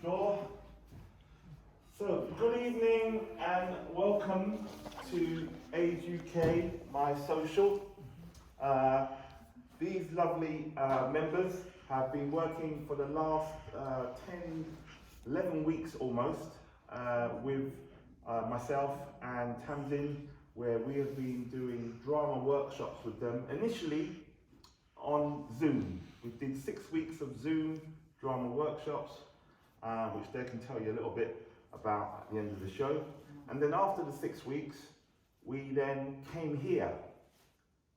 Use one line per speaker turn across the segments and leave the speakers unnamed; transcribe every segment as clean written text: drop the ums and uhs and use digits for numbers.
door. So, good evening and welcome to Age UK, my social. These lovely members have been working for the last 11 weeks almost with myself and Tamsin, where we have been doing drama workshops with them, initially on Zoom. We did 6 weeks of Zoom drama workshops, which they can tell you a little bit about at the end of the show. And then after the 6 weeks, we then came here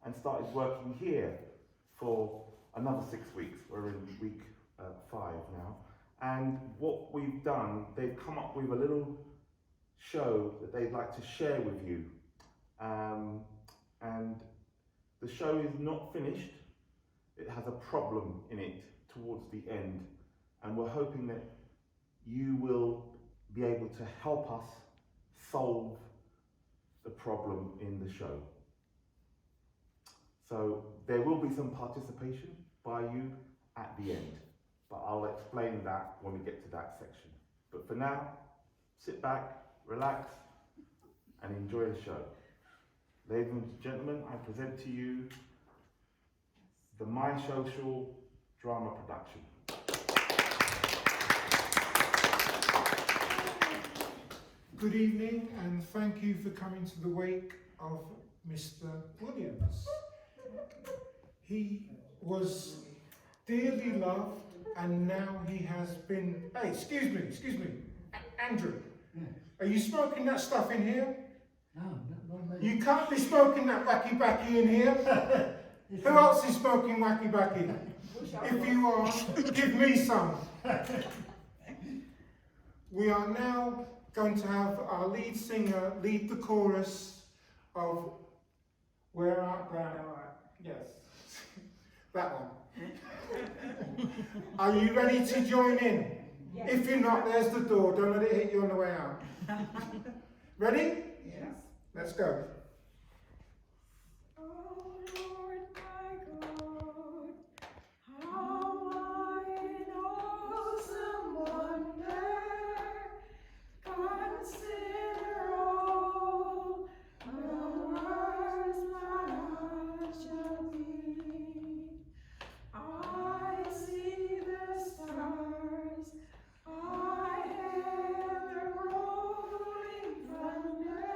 and started working here for another 6 weeks. We're in week 5 now. And what we've done, they've come up with a little show that they'd like to share with you. And the show is not finished. It has a problem in it towards the end. And we're hoping that you will be able to help us solve the problem in the show. So there will be some participation by you at the end, but I'll explain that when we get to that section. But for now, sit back, relax, and enjoy the show. Ladies and gentlemen, I present to you the My Social drama production.
Good evening, and thank you for coming to the wake of Mr. Williams. He was dearly loved, and now he has been... Hey, excuse me, Andrew, are you smoking that stuff in here?
No, not me.
You can't be smoking that wacky-backy in here. Who else is smoking wacky-backy? If you are, give me some. We are now going to have our lead singer lead the chorus of Where Art Thou? Yes, that one. Are you ready to join in? Yes. If you're not, there's the door. Don't let it hit you on the way out. Ready?
Yes.
Let's go.
Oh Lord my God, how I know some wonder. Consider all the words my heart shall be. I see the stars, I hear the rolling thunder.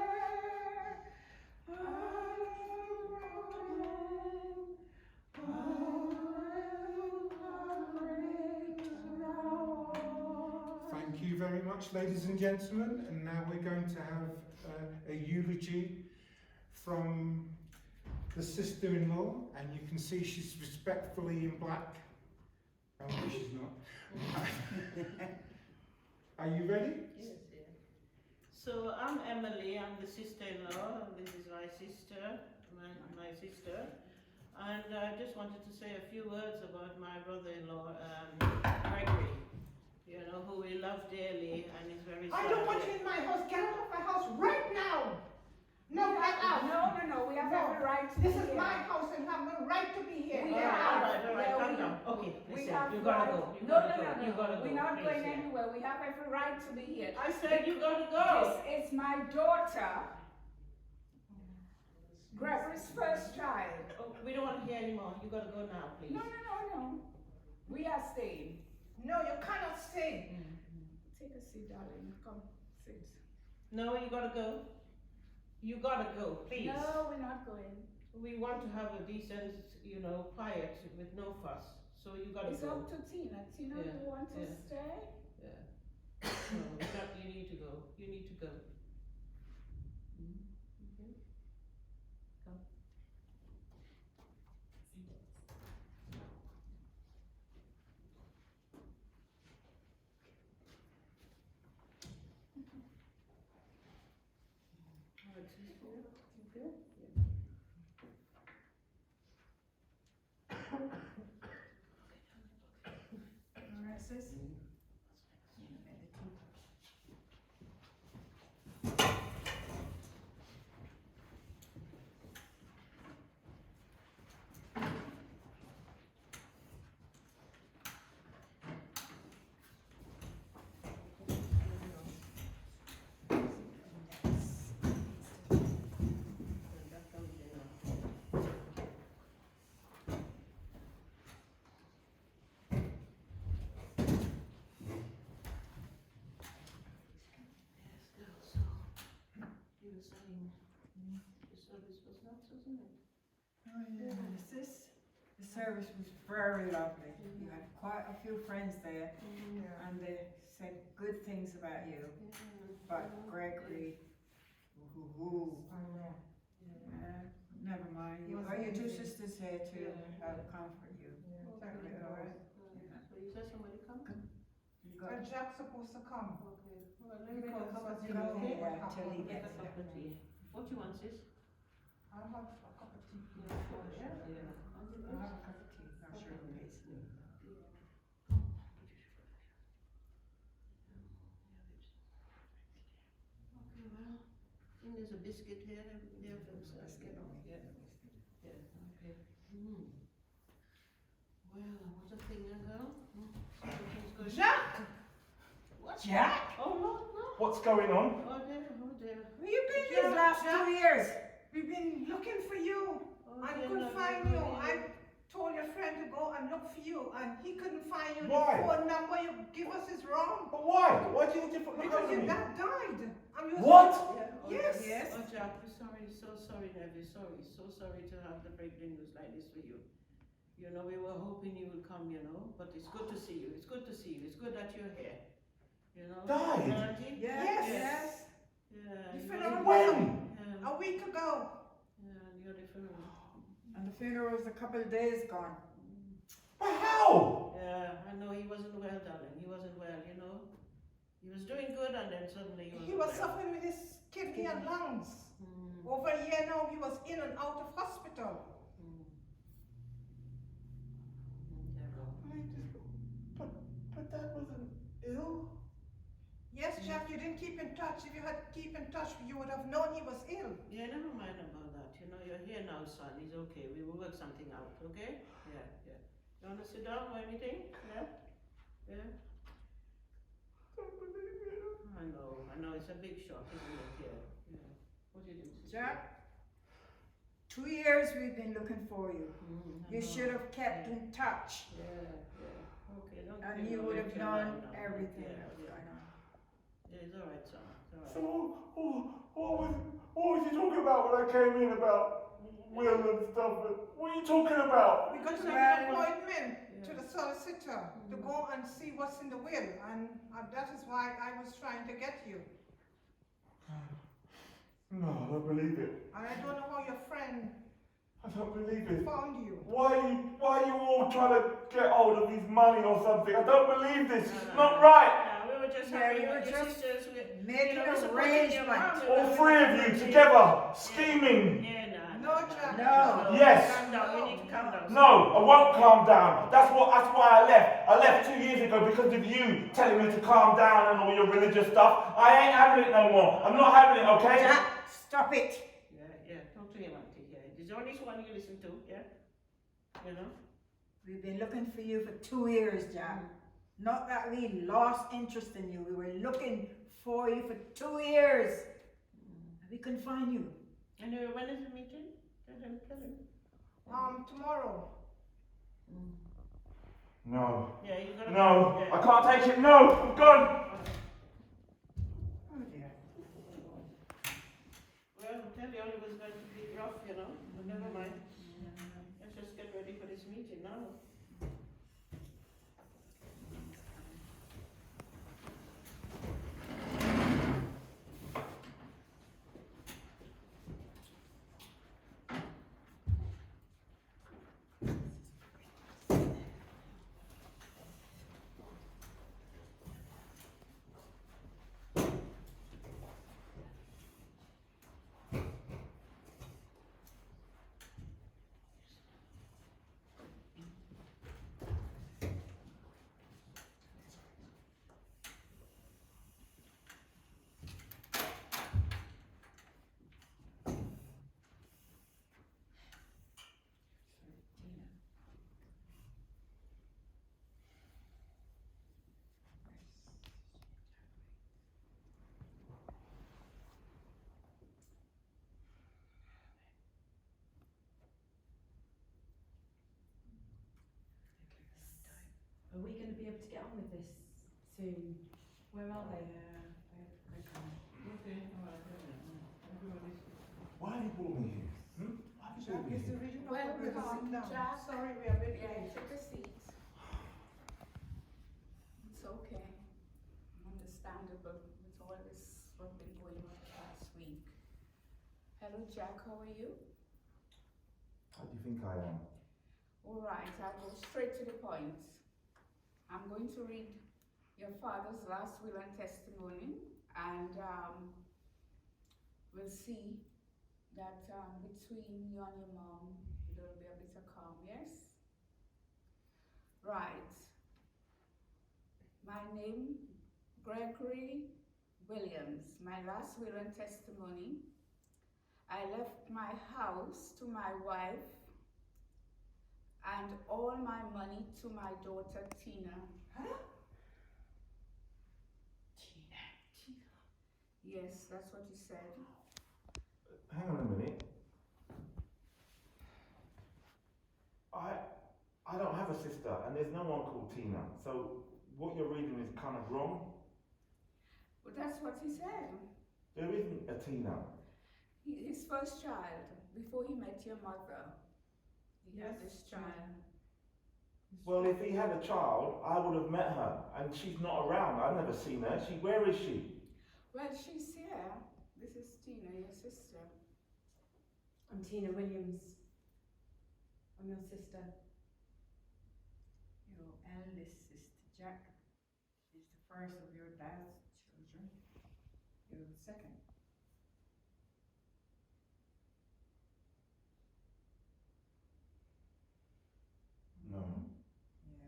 Thank you very much, ladies and gentlemen. And now we're going to have a eulogy from the sister-in-law, and you can see she's respectfully in black. Oh, no, she's not. Are you ready?
Yes, yeah. So I'm Emily, I'm the sister-in-law, and this is my sister, my sister. And I just wanted to say a few words about my brother-in-law, Gregory, you know, who we love dearly and is very sad.
I don't want you in my house. Get out of my house right now. No, get out.
No, we have every right to
This
be
is
here.
my house and you have no right to be here.
We
Get
have-
out.
All right,
Yeah,
calm
we-
down. Okay,
We
listen,
have
you gotta
right-
go. You
No,
gotta go.
we're not
please,
going
yeah.
anywhere. We have every right to be here.
I said you gotta go.
This is my daughter, Gregory's first child.
Oh, we don't want to hear anymore. You gotta go now, please.
No. We are staying.
No, you cannot stay.
Take a seat, darling. Come, sit.
No, you gotta go. You gotta go, please.
No, we're not going.
We want to have a decent, you know, quiet with no fuss. So you gotta
It's
go.
up to Tina. Tina,
Yeah,
you want to
yeah.
stay?
Yeah. No, you need to go. You need to go. Okay. Come.
Alright, sis.
was nuts, wasn't it?
Oh yeah, the service was very lovely. You had quite a few friends there, and they said good things about you. But Gregory, never mind. You got your two sisters here to help comfort you.
Okay.
Alright.
So you said somebody come?
You got
And Jack's supposed to come.
Okay. Well, let me make a
Because
cup of tea,
you know
okay?
what
till he
happened.
Make a
gets
cup of tea. What you want, sis?
I'll have a cup of tea.
Yeah.
I'll have a cup of tea. I'm sure it'll taste good.
Okay, well, I think there's a biscuit here. Yeah,
Biscuit only.
Yeah. Yeah, okay. Well, I was a finger girl. Something's going.
Jack!
What?
Jack?
Oh, no, no.
What's going on?
Oh, dear, oh, dear.
Where you been
Jack,
these last
Jack.
2 years?
We've been looking for you.
Oh,
I
dear,
couldn't
no,
find
no,
you.
no,
I told your friend to go and look for you, and he couldn't find you.
Why?
The phone number you give us is wrong.
But why? Why do you need to look
Because
over
your
me?
dad died. And we was-
What?
Yeah, oh,
Yes.
Yes.
Oh, Jack, we're sorry, so sorry, nephew, sorry, so sorry to have to break the news like this for you. You know, we were hoping you would come, you know, but it's good to see you, it's good to see you, it's good that you're here. You know?
Died?
Auntie?
Yes.
Yes.
Yeah.
You
you
fell
know,
out
When?
Yeah,
A week ago.
yeah, you're different.
And the funeral was a couple of days gone.
But how?
Yeah, I know he wasn't well, darling, he wasn't well, you know. He was doing good and then suddenly he
He was
well.
suffering with his kidney and lungs.
Mm,
Over a year now, he was in and out of hospital.
mm. Terrible.
But Dad wasn't ill?
Yes, Jack, you didn't keep in touch. If you had keep in touch, you would have known he was ill.
Yeah, never mind about that. You know, you're here now, son. It's okay. We will work something out, okay? Yeah, yeah. You want to sit down or anything? Yeah? Yeah?
Don't believe it.
I know. It's a big shock, isn't it? Yeah. Yeah. What do you do? sister?
Jack, 2 years we've been looking for you.
I
You
know.
should have kept in touch,
Yeah, yeah. Okay, don't
and
give
you
me
would
a
have
lecture
done
now.
everything.
Yeah, yeah.
I know.
Yeah, it's alright, son. It's
So,
alright.
what was you talking about when I came in about will and stuff? What are you talking about?
We got to
Well,
make an appointment to
Yeah.
the solicitor to go and see what's in the will, and that is why I was trying to get you.
No, I don't believe it.
And I don't know how your friend
I don't believe it.
found you.
Why are you all trying to get hold of his money or something? I don't believe this. It's
No,
not right.
Yeah, we were just
Yeah,
having
we were
your
just
sisters.
making
we're supporting your
arrangements.
mom.
All three of you together, scheming.
Yeah,
No, Jack.
No.
Yes.
Calm down. We need to calm down.
No, I won't calm down. That's why I left. I left 2 years ago because of you telling me to calm down and all your religious stuff. I ain't having it no more. I'm not having it, okay?
Jack, stop it.
Yeah. Talk to him, auntie. Yeah. There's only one you listen to. Yeah. You know.
We've been looking for you for 2 years, Jack. Not that we lost interest in you. We were looking for you for 2 years. And we couldn't find you.
And when is the meeting? Tell him.
Tomorrow.
No.
Yeah, you gotta.
No.
Yeah.
I can't take it. No. I'm gone.
Oh dear.
Well, I'll tell you, it was going to be rough, you know. But never mind. Let's just get ready for this meeting now.
Are we going to be able to get on with this soon? Where are they?
Okay, alright. Everybody's.
Why have you brought me here?
Jack is the original
Welcome,
publicist.
Jack. Sorry, we are a bit
Yeah,
late.
take a seat. It's okay. Understandable with all this what's been going on last week. Hello, Jack. How are you?
How do you think I am?
All right. I'll go straight to the point. I'm going to read your father's last will and testimony, and we'll see that between you and your mom, there will be a bit of calm. Yes. Right. My name, Gregory Williams. My last will and testimony. I left my house to my wife and all my money to my daughter Tina. Tina. Yes, that's what you said.
Hang on a minute. I don't have a sister, and there's no one called Tina. So what you're reading is kind of wrong.
But that's what he said.
There isn't a Tina.
His first child, before he met your mother, he had this child.
Well, if he had a child, I would have met her, and she's not around. I've never seen her. Where is she?
Well, she's here. This is Tina, your sister.
I'm Tina Williams. I'm your sister.
Your eldest sister, Jack, is the first of your dad's children. You're the second.
No,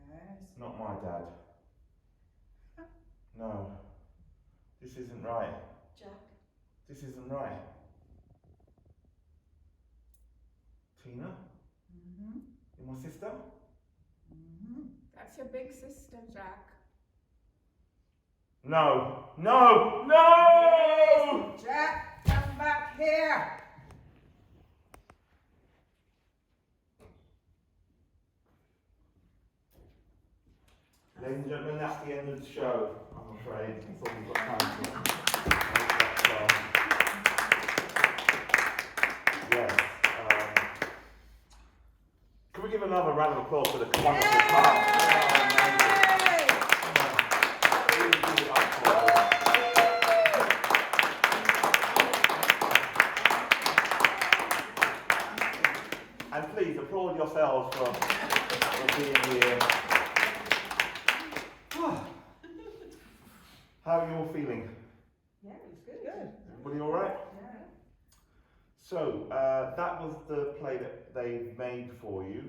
Yes.
not my dad. No, this isn't right.
Jack.
This isn't right. Tina?
Mm-hmm.
You're my sister?
Mm-hmm.
That's your big sister, Jack.
No! No! No!
Jack, come back here!
Ladies and gentlemen, that's the end of the show, I'm afraid. That's all we've got time for. Yes. Can we give another round of applause for the wonderful cast? And please applaud yourselves for being here. How are you all feeling?
Yeah, it's good. Good.
Everybody all right?
Yeah.
So that was the play that they made for you.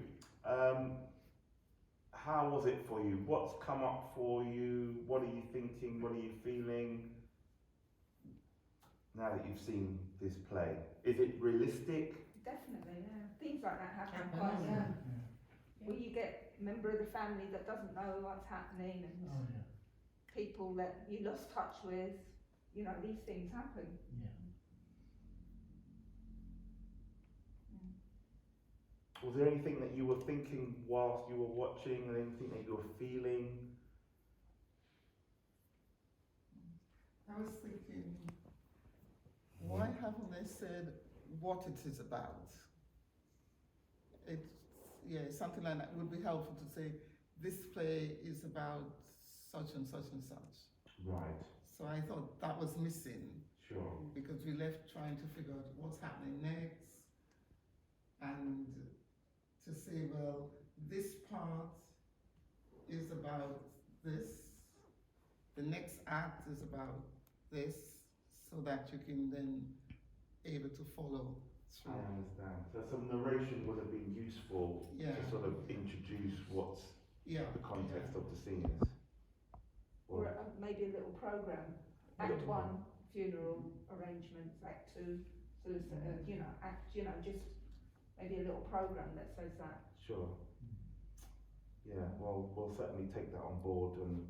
How was it for you? What's come up for you? What are you thinking? What are you feeling now that you've seen this play? Is it realistic?
Definitely, yeah. Things like that happen quite often. Where you get a member of the family that doesn't know what's happening and people that you lost touch with, you know, these things happen.
Was there anything that you were thinking whilst you were watching, and anything that you were feeling?
I was thinking, why haven't they said what it is about? It's something like that would be helpful to say, this play is about such and such and such.
Right.
So I thought that was missing,
Sure.
because we left trying to figure out what's happening next, and to say, well, this part is about this, the next act is about this, so that you can then able to follow
I
through.
understand. So some narration would have been useful
Yeah.
to sort of introduce what's
Yeah.
the context of the scenes.
Or maybe a little programme. Act 1, funeral arrangements. Act 2, solicitor, just maybe a little programme that says that.
Sure. Yeah, well, we'll certainly take that on board and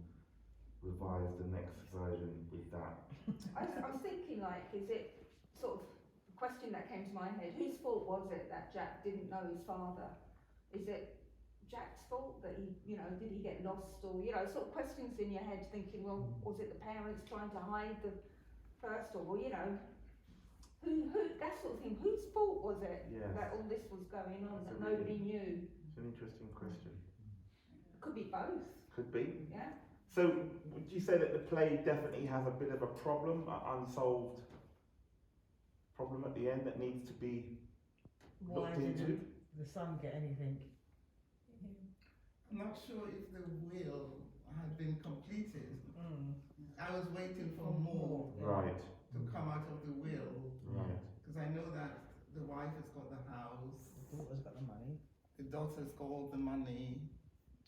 revise the next version with that.
I was thinking, like, is it sort of the question that came to my head, whose fault was it that Jack didn't know his father? Is it Jack's fault that he, did he get lost, or, sort of questions in your head thinking, well, was it the parents trying to hide the first, or, well, that sort of thing, whose fault was it
Yes.
that all this was going on,
That's
that
a
nobody
really-
knew?
It's an interesting question.
It could be both,
Could be.
yeah?
So, would you say that the play definitely has a bit of a problem, an unsolved problem at the end that needs to be
Why
looked into?
didn't the son get anything?
I'm not sure if the will had been completed. I was waiting for more
Right,
to come out of the will,
right.
because I know that the wife has got the house,
The daughter's got the money.
the daughter's got all the money.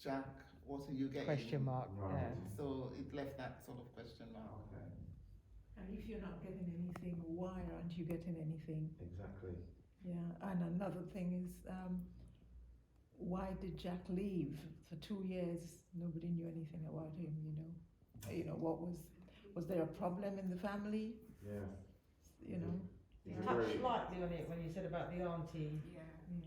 Jack, what are you getting?
Question mark.
Right.
Yeah.
So it left that sort of question mark.
Okay,
And if you're not getting anything, why aren't you getting anything?
exactly.
Yeah, and another thing is, why did Jack leave? For 2 years, nobody knew anything about him, you know? You know, was there a problem in the family,
Yeah.
you know?
You
It's
touched
very-
slightly on it when you said about the auntie.
Yeah.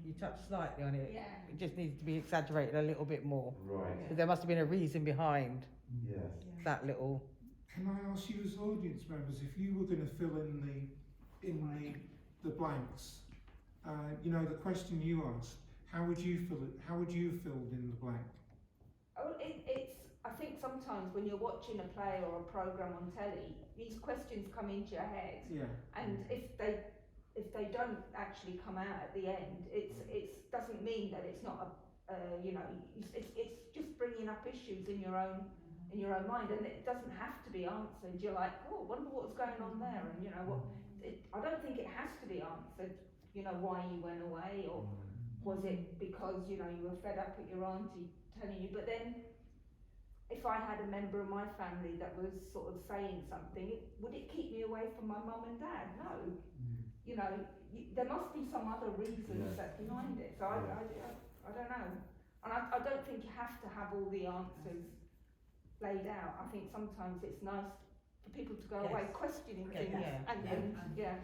You touched slightly on it.
Yeah.
It just needs to be exaggerated a little bit more.
Right,
'Cause there must have been a reason behind
yes.
that little.
Can I ask you as audience members, if you were going to fill in the blanks, you know, the question you asked, how would you fill it? How would you have filled in the blank?
Oh, it's, I think sometimes when you're watching a play or a programme on telly, these questions come into your head,
Yeah.
and if they don't actually come out at the end, it doesn't mean that it's not you know, it's just bringing up issues in your own mind, and it doesn't have to be answered. You're like, oh, wonder what's going on there, and you know I don't think it has to be answered. You know, why you went away, or was it because you know you were fed up at your auntie telling you? But then, if I had a member of my family that was sort of saying something, would it keep me away from my mum and dad? No. You know, there must be some other reasons
Yes.
that's behind it. So I don't know, and I don't think you have to have all the answers laid out. I think sometimes it's nice for people to go away
Yes.
questioning
Yeah,
things,
yeah.
and yeah.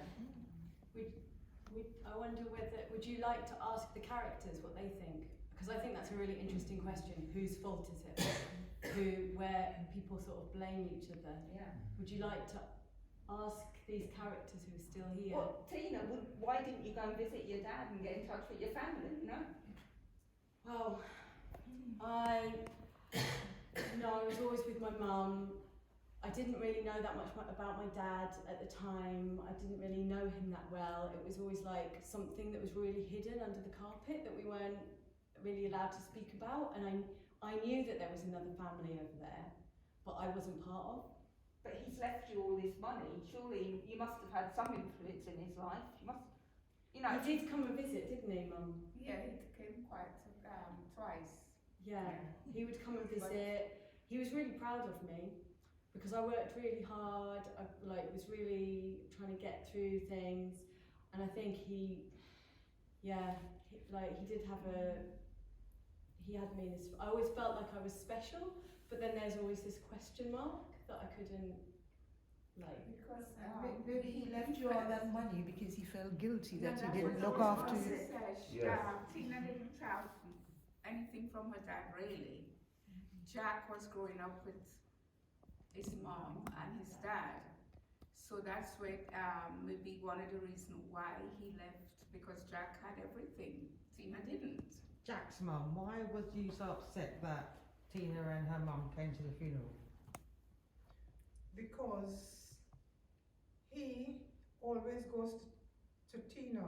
I wonder would you like to ask the characters what they think? Because I think that's a really interesting question. Whose fault is it? Where people sort of blame each other.
Yeah.
Would you like to ask these characters who are still here?
Well, Tina, why didn't you go and visit your dad and get in touch with your family? You know.
Well, I was always with my mum. I didn't really know that much about my dad at the time. I didn't really know him that well. It was always like something that was really hidden under the carpet that we weren't really allowed to speak about. And I knew that there was another family over there, but I wasn't part of.
But he's left you all this money. Surely you must have had some influence in his life. You must, you know.
He did come and visit, didn't he, Mum?
Yeah, it came quite twice.
Yeah, he would come and visit. He was really proud of me because I worked really hard. I was really trying to get through things, and I think he did he had me in his. I always felt like I was special, but then there's always this question mark that I couldn't
Because
Maybe he left you all that money because he felt guilty that
that's
you
what
didn't
I
look
was
after
gonna
you.
say.
Yes.
Tina didn't have anything from her dad really. Jack was growing up with his mom and his dad, so that's where maybe one of the reasons why he left, because Jack had everything, Tina didn't.
Jack's mum, why was you so upset that Tina and her mum came to the funeral?
Because he always goes to Tina,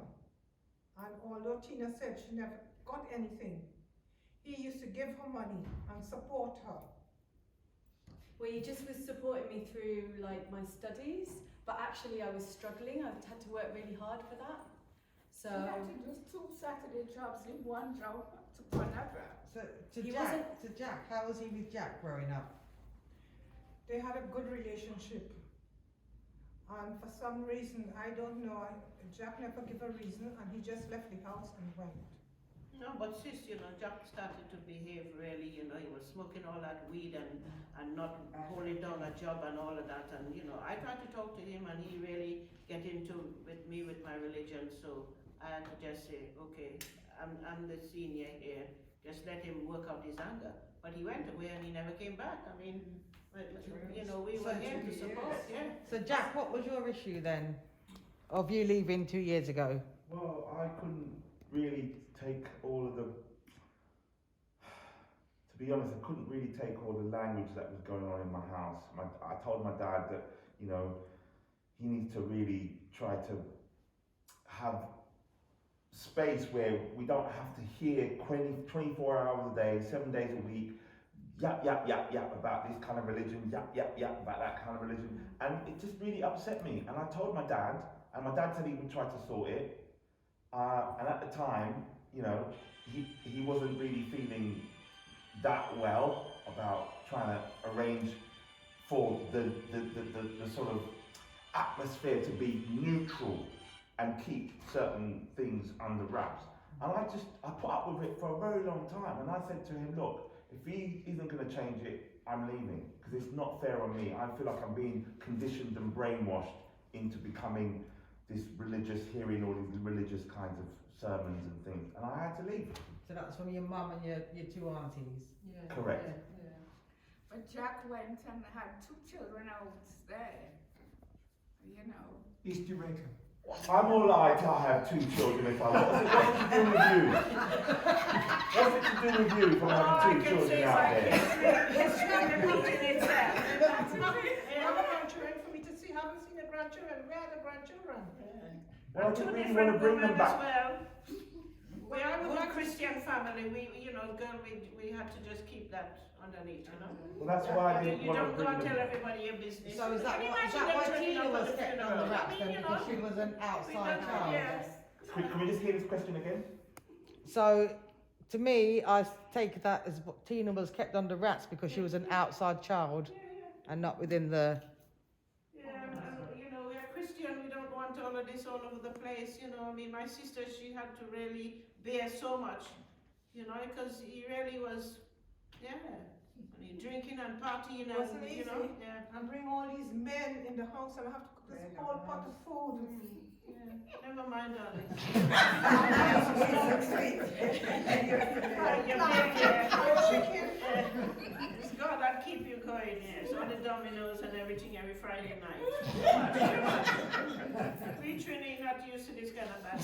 and although Tina said she never got anything, he used to give her money and support her.
Well, he just was supporting me through my studies, but actually I was struggling. I had to work really hard for that. So
She had to do 2 Saturday jobs, leave one job to another.
So
He
Jack, how was he with Jack growing up?
They had a good relationship, and for some reason, I don't know, Jack never gave a reason, and he just left the house and went.
No, but sis, Jack started to behave really, he was smoking all that weed and not holding down a job and all of that. And, I tried to talk to him and he really get into with me with my religion. So I had to just say, okay, I'm the senior here, just let him work out his anger. But he went away and he never came back. I mean, we were here to support, yeah.
So Jack, what was your issue then? of you leaving 2 years ago?
Well, I couldn't really take all of the. To be honest, I couldn't really take all the language that was going on in my house. I told my dad that, you know, he needs to really try to have space where we don't have to hear 24 hours a day, 7 days a week, yap about this kind of religion, yap about that kind of religion. And it just really upset me. And I told my dad, and my dad said he would try to sort it. And at the time, you know, he wasn't really feeling that well about trying to arrange for the sort of atmosphere to be neutral and keep certain things under wraps. And I put up with it for a very long time. And I said to him, look, if he isn't going to change it, I'm leaving, because it's not fair on me. I feel like I'm being conditioned and brainwashed into becoming this religious, hearing all these religious kinds of sermons and things. And I had to leave.
So that's from your mum and your two aunties?
Yeah.
Correct.
Yeah.
But Jack went and had 2 children out there, you know.
East Jamaica.
I'm all right, I have 2 children if I want. What's it to do with you? What's it to do with you from having 2 children out there?
It's not a in itself. That's not it. I have grandchildren for me to see. Haven't seen the grandchildren. Where are the grandchildren?
Why do
Two
you really
different
want to bring them
women as
back?
well. We are a good Christian family. We had to just keep that underneath, you know.
Well, that's why I didn't
You
want to
don't go
bring
and
them
tell
back.
everybody your business.
So is that
Can you
why
imagine them turning
Tina
up at
was
the
kept on
funeral?
the wraps
I mean,
then,
you
because
know,
she was an outside child?
yes.
Can we just hear this question again?
So, to me, I take that as what Tina was kept under wraps because she was an outside child and not within the.
Yeah, and you know, we are Christian, we don't want all of this all over the place, you know. I mean, my sister, she had to really bear so much, you know, because he really was, yeah. I mean, drinking and partying and,
Wasn't
you know,
easy.
yeah.
And bring all these men in the house and I have to cook this whole pot of food.
Yeah, never mind, darling. It's God that keep you going, yes. All the dominoes and everything every Friday night. We Trini not used to this kind of bad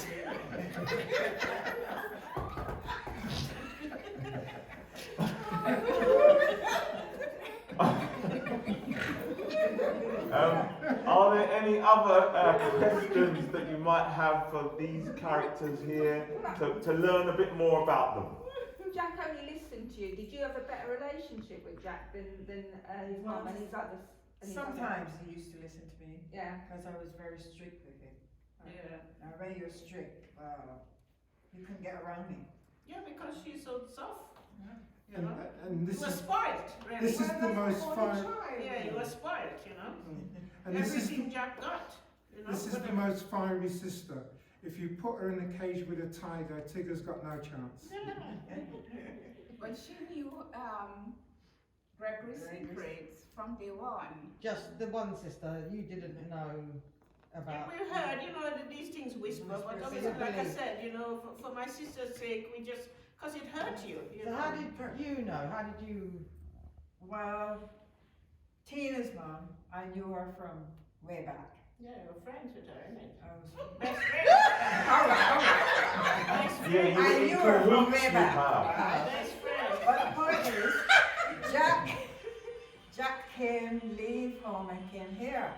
Are there any other questions that you might have for these characters here to learn a bit more about them?
Jack only listened to you. Did you have a better relationship with Jack than his mum and his others?
Sometimes he used to listen to me.
Yeah.
Because I was very strict with him.
Yeah.
Now when you're strict, you couldn't get around me.
Yeah, because she's so soft. You
And,
know?
and
He
this
was
is
spoiled, really.
this is the most fiery.
Yeah, he was spoiled, you know.
And this is
Everything Jack got, you know.
this is the most fiery sister. If you put her in a cage with a tiger, Tigger's got no chance.
But she knew Gregory's secrets from day one.
Just the one sister you didn't know about.
We heard, you know, that these things whisper, but obviously, like I said, you know, for my sister's sake, we just, because it hurt you, you
So
know.
how did you know? How did you?
Well, Tina's mom, I knew her from way back.
Yeah, you're friends with her, isn't it?
I was
Best friend. Best
Yeah,
friend.
you were
I
in
knew her from
cahoots
way
with
back.
her.
Best friend.
But the point is, Jack came, leave home and came here.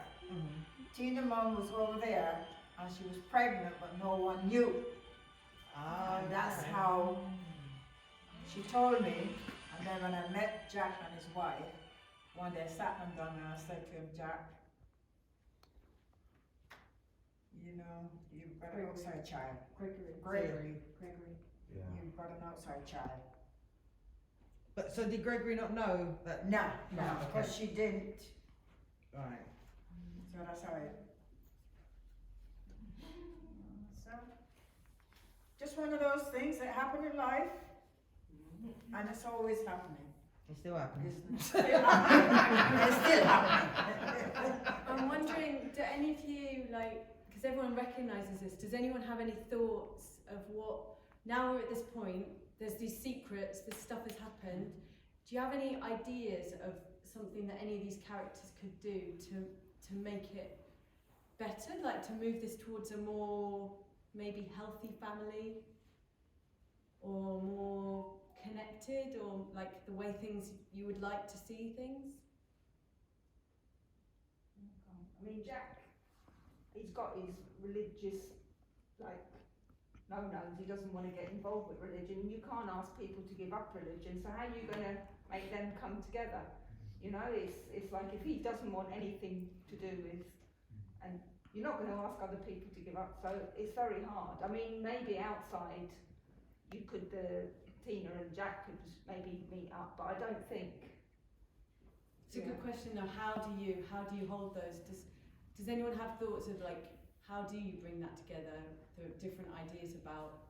Tina's mom was over there and she was pregnant but no one knew. And that's how she told me. And then when I met Jack and his wife, one day I sat them down and I said to him, Jack, you know, you've got an outside child. Gregory.
Yeah.
You've got an outside child.
But so did Gregory not know that?
No,
No, okay.
because she didn't.
Right.
So that's how it. So, just one of those things that happen in life, and it's always happening.
It's still happening.
It's still happening. It's still happening.
I'm wondering, do any of you, like, because everyone recognises this, does anyone have any thoughts of what, now we're at this point, there's these secrets, this stuff has happened, do you have any ideas of something that any of these characters could do to make it better, like to move this towards a more maybe healthy family, or more connected, or like the way things you would like to see things?
I mean, Jack, he's got his religious, like, no-nos. He doesn't want to get involved with religion. You can't ask people to give up religion, so how are you going to make them come together? You know, it's like if he doesn't want anything to do with, and you're not going to ask other people to give up, so it's very hard. I mean, maybe outside, you could, Tina and Jack could maybe meet up, but I don't think.
It's a good question though. How do you hold those? Does anyone have thoughts of like how do you bring that together? The different ideas about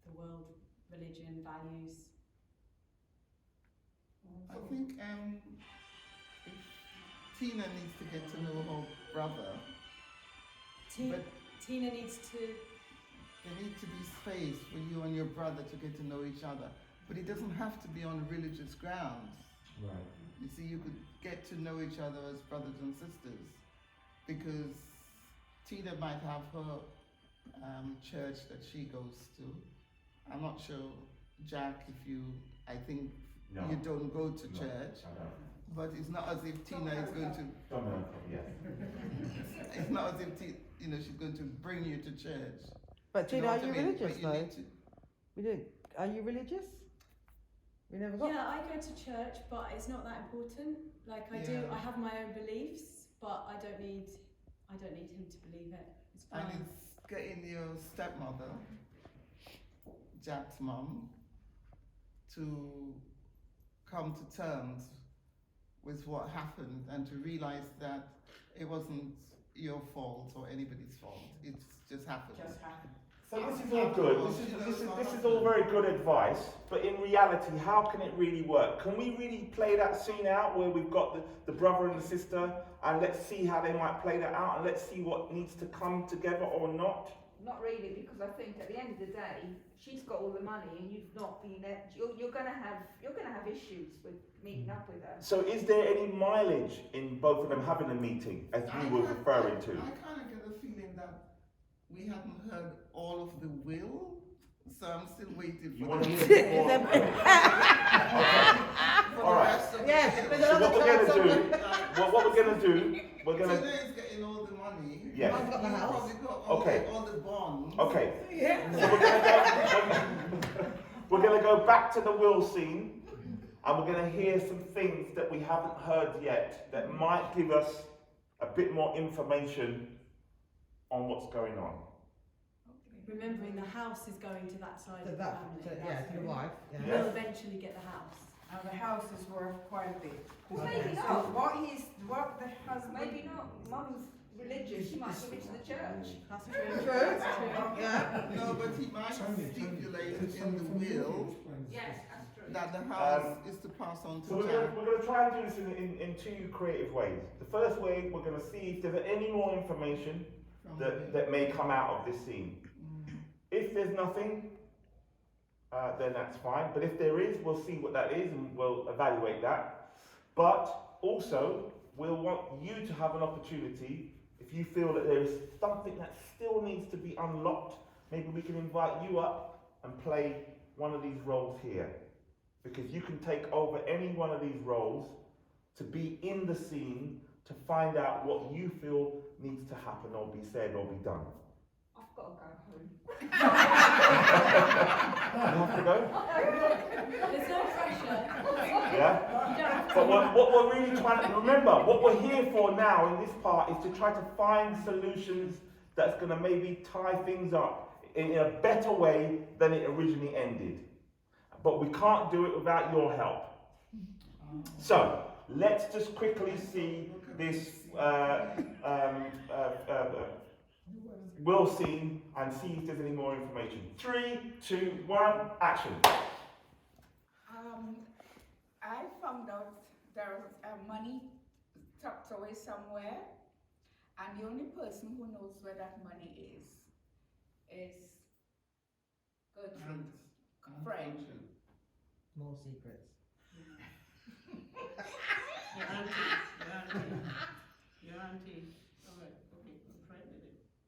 the world, religion, values.
I think if Tina needs to get to know her brother, but
Tina needs to.
there needs to be space for you and your brother to get to know each other. But it doesn't have to be on religious grounds.
Right.
You see, you could get to know each other as brothers and sisters, because Tina might have her church that she goes to. I'm not sure, Jack, I think
No.
you don't go to
No,
church,
I don't.
but it's not as if Tina is going to.
Yes.
It's not as if she's going to bring you to church.
But
You
Tina,
know
are
what I
you
mean?
religious
But you
though?
need to-
We didn't. Are you religious? We never got.
Yeah, I go to church, but it's not that important. Like I do,
Yeah.
I have my own beliefs, but I don't need him to believe it. It's
And
fine.
it's getting your stepmother, Jack's mum, to come to terms with what happened and to realize that it wasn't your fault or anybody's fault. It's just happened.
So this is all good. This is all very good advice. But in reality, how can it really work? Can we really play that scene out where we've got the brother and the sister, and let's see how they might play that out, and let's see what needs to come together or not?
Not really, because I think at the end of the day, she's got all the money, and you've not been there. You're gonna have issues with meeting up with her.
So is there any mileage in both of them having a meeting, as you were referring to?
I kind of get the feeling that we haven't heard all of the will, so I'm still waiting
You
for
want
the
to
will.
hear more? Okay.
For
All
the
right.
rest of
Yes,
the
but
So what we're going to do,
Like,
what we're going to do, we're going
Tina
to,
is getting all the money.
Yes.
I've got the
You've
house.
probably got all,
Okay.
all the bonds.
okay.
Yeah.
So we're going to go back to the will scene, and we're going to hear some things that we haven't heard yet that might give us a bit more information on what's going on.
Remembering the house is going to that side of the family.
To the wife. Yeah.
We'll eventually get the house.
And the house is worth quite a bit.
Well, maybe
So
not.
what the husband.
Maybe not. Mum's religious. She might give it to the church.
That's true.
True.
That's true.
Yeah.
No, but he might stipulate in the will
Yes, that's true.
that the house is to pass on
So
to Jack.
we're going to try and do this in two creative ways. The first way, we're going to see if there's any more information
From the will.
that may come out of this scene. If there's nothing, then that's fine. But if there is, we'll see what that is and we'll evaluate that. But also, we'll want you to have an opportunity, if you feel that there is something that still needs to be unlocked, maybe we can invite you up and play one of these roles here. Because you can take over any one of these roles to be in the scene to find out what you feel needs to happen or be said or be done.
I've got to go home.
You have to go?
There's no pressure.
Yeah?
You don't have to.
But what we're really trying to remember, what we're here for now in this part is to try to find solutions that's going to maybe tie things up in a better way than it originally ended. But we can't do it without your help. So, let's just quickly see this will scene and see if there's any more information. 3, 2, 1, action.
I found out there's money tucked away somewhere, and the only person who knows where that money is Gertrude's friend.
More secrets.
Your auntie. Your auntie.